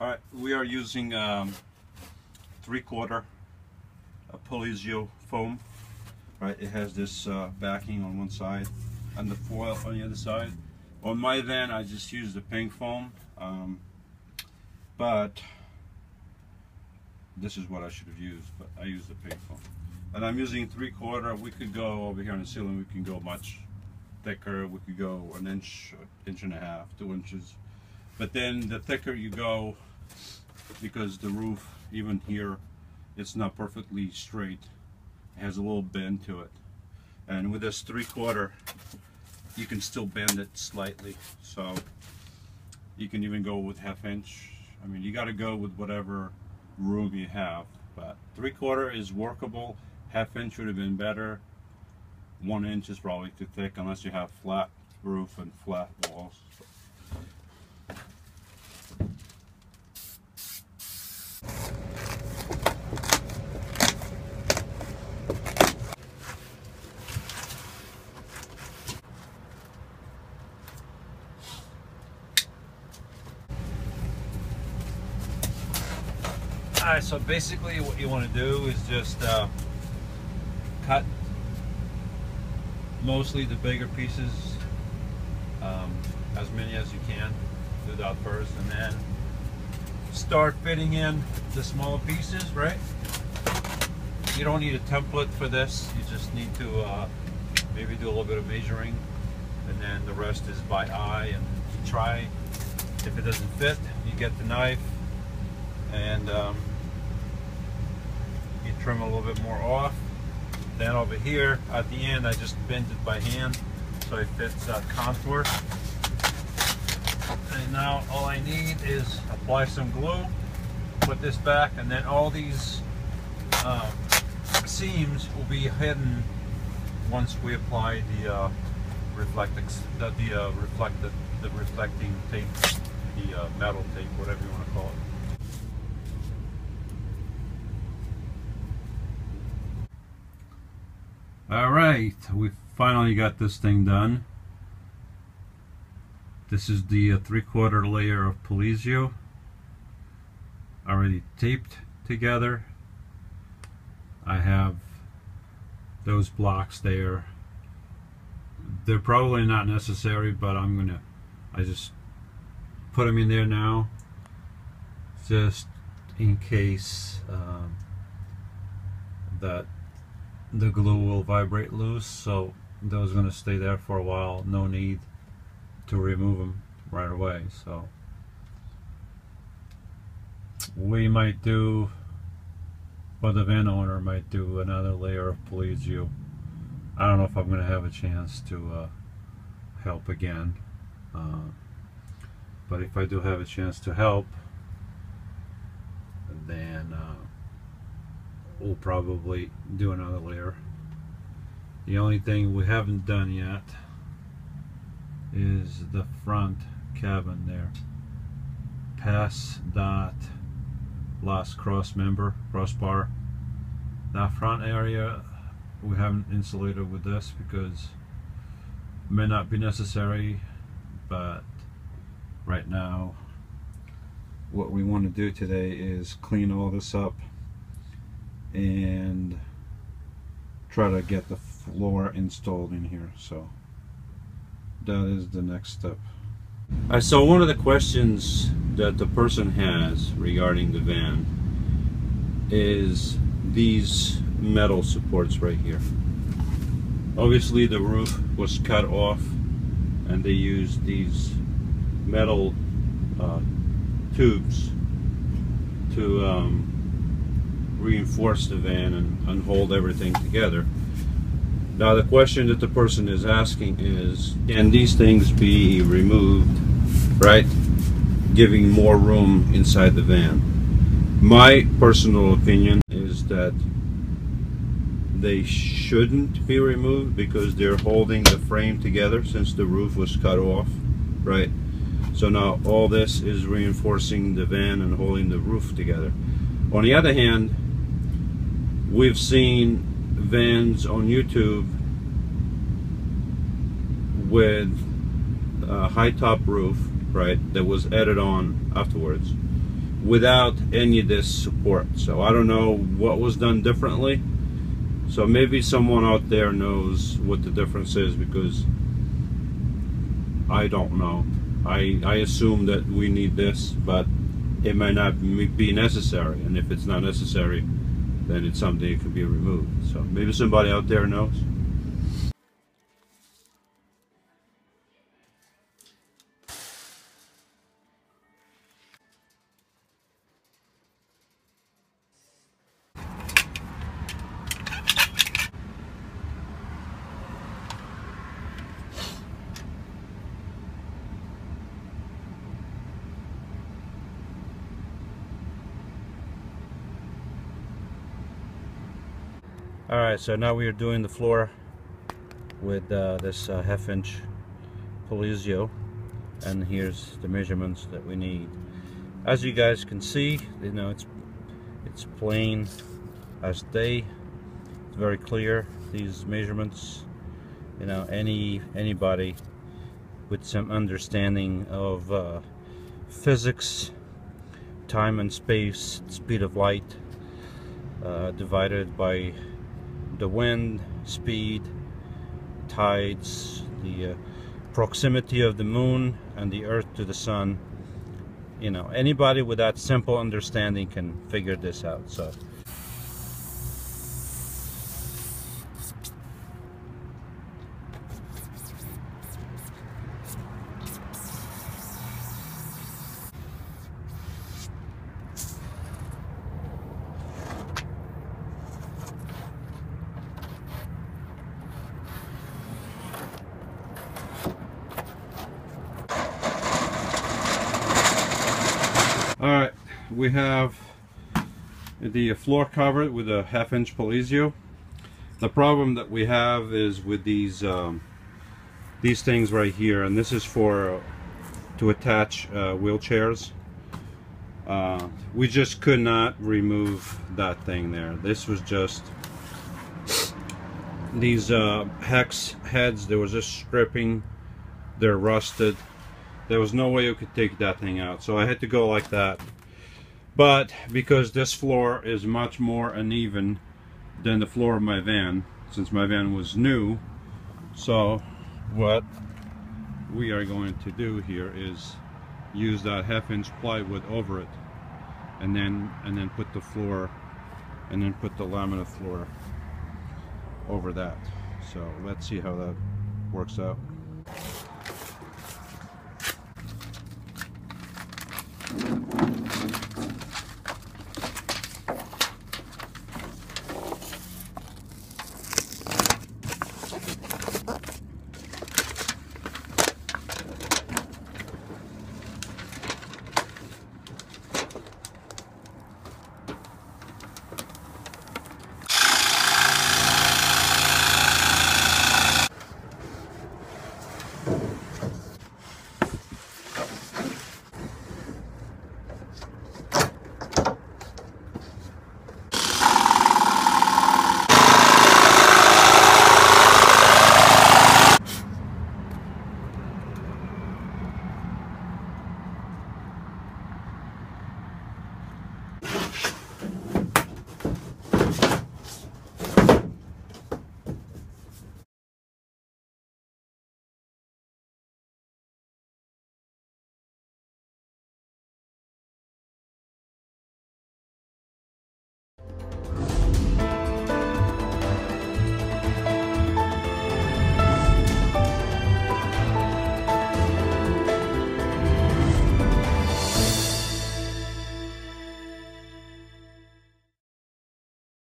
Alright, we are using 3/4 Polizio foam. Right, it has this backing on one side and the foil on the other side. On my van, I just use the pink foam, but this is what I should have used, but I use the pink foam. And I'm using 3/4. We could go over here on the ceiling, we can go much thicker. We could go an inch, inch and a half, 2 inches. But then the thicker you go, because the roof, even here, it's not perfectly straight. It has a little bend to it. And with this 3/4, you can still bend it slightly. So you can even go with 1/2 inch. I mean, you got to go with whatever room you have. But 3/4 is workable. 1/2 inch would have been better. 1 inch is probably too thick unless you have flat roof and flat walls. Alright, so basically what you want to do is just cut mostly the bigger pieces, as many as you can. Do that first, and then start fitting in the smaller pieces, right? You don't need a template for this. You just need to maybe do a little bit of measuring, and then the rest is by eye, and you try. If it doesn't fit, you get the knife and you trim a little bit more off. Then over here at the end, I just bend it by hand so it fits that contour. And now all I need is apply some glue, put this back, and then all these seams will be hidden once we apply the reflecting tape, the metal tape, whatever you want to call it. Alright, we finally got this thing done. This is the 3/4 layer of Polizio, already taped together. I have those blocks there. They're probably not necessary, but I just put them in there now, just in case that the glue will vibrate loose. So those are going to stay there for a while. No need to remove them right away. So we might do, or the van owner might do, another layer of Polizio. I don't know if I'm going to have a chance to help again, but if I do have a chance to help, then we'll probably do another layer. The only thing we haven't done yet is the front cabin there. Past that last crossbar, that front area we haven't insulated with this because it may not be necessary, but right now what we want to do today is clean all this up and try to get the floor installed in here. So that is the next step. Alright, so one of the questions that the person has regarding the van is these metal supports right here. Obviously the roof was cut off and they used these metal tubes to reinforce the van and hold everything together. Now the question that the person is asking is, can these things be removed, right, giving more room inside the van? My personal opinion is that they shouldn't be removed because they're holding the frame together since the roof was cut off, right? So now all this is reinforcing the van and holding the roof together. On the other hand, we've seen vans on YouTube with a HighTop roof, right, that was added on afterwards, without any of this support. So I don't know what was done differently. So maybe someone out there knows what the difference is, because I don't know. I assume that we need this, but it might not be necessary, and if it's not necessary, then it's something that can be removed. So maybe somebody out there knows. Alright, so now we are doing the floor with this half-inch Polizio, and here's the measurements that we need. As you guys can see, you know, it's plain as day. It's very clear, these measurements. You know, anybody with some understanding of physics, time and space, speed of light, divided by the wind, speed, tides, the proximity of the moon and the earth to the sun. You know, anybody with that simple understanding can figure this out. So alright, we have the floor covered with a half-inch Polizio. The problem that we have is with these things right here, and this is for to attach wheelchairs. We just could not remove that thing there. This was just these hex heads. There was just stripping. They're rusted. There was no way you could take that thing out, so I had to go like that. But because this floor is much more uneven than the floor of my van, since my van was new, so what we are going to do here is use that half-inch plywood over it, and then put the floor, and then put the laminate floor over that. So let's see how that works out.